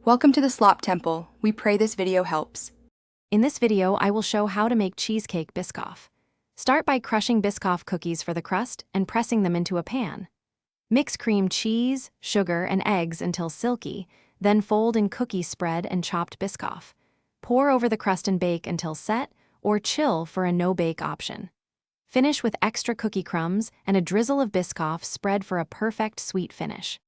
Welcome to the Slop Temple. We pray this video helps. In this video, I will show how to make Cheesecake Biscoff. Start by crushing Biscoff cookies for the crust and pressing them into a pan. Mix cream cheese, sugar, and eggs until silky, then fold in cookie spread and chopped Biscoff. Pour over the crust and bake until set, or chill for a no-bake option. Finish with extra cookie crumbs and a drizzle of Biscoff spread for a perfect sweet finish.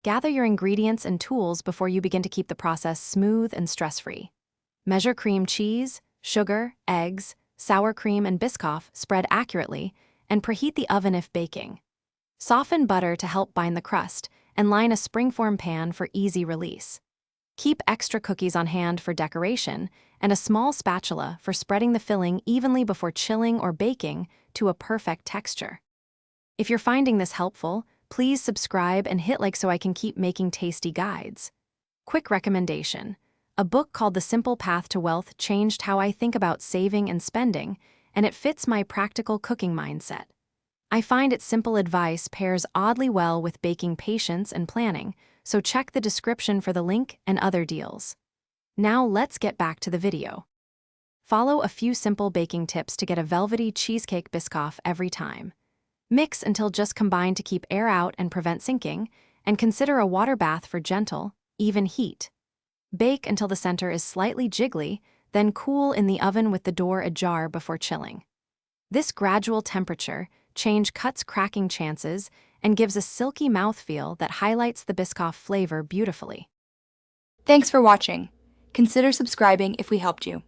Gather your ingredients and tools before you begin to keep the process smooth and stress-free. Measure cream cheese, sugar, eggs, sour cream, and Biscoff spread accurately, and preheat the oven if baking. Soften butter to help bind the crust, and line a springform pan for easy release. Keep extra cookies on hand for decoration, and a small spatula for spreading the filling evenly before chilling or baking to a perfect texture. If you're finding this helpful, please subscribe and hit like so I can keep making tasty guides. Quick recommendation: a book called The Simple Path to Wealth changed how I think about saving and spending, and it fits my practical cooking mindset. I find its simple advice pairs oddly well with baking patience and planning, so check the description for the link and other deals. Now let's get back to the video. Follow a few simple baking tips to get a velvety cheesecake Biscoff every time. Mix until just combined to keep air out and prevent sinking, and consider a water bath for gentle, even heat. Bake until the center is slightly jiggly, then cool in the oven with the door ajar before chilling. This gradual temperature change cuts cracking chances and gives a silky mouthfeel that highlights the Biscoff flavor beautifully. Thanks for watching. Consider subscribing if we helped you.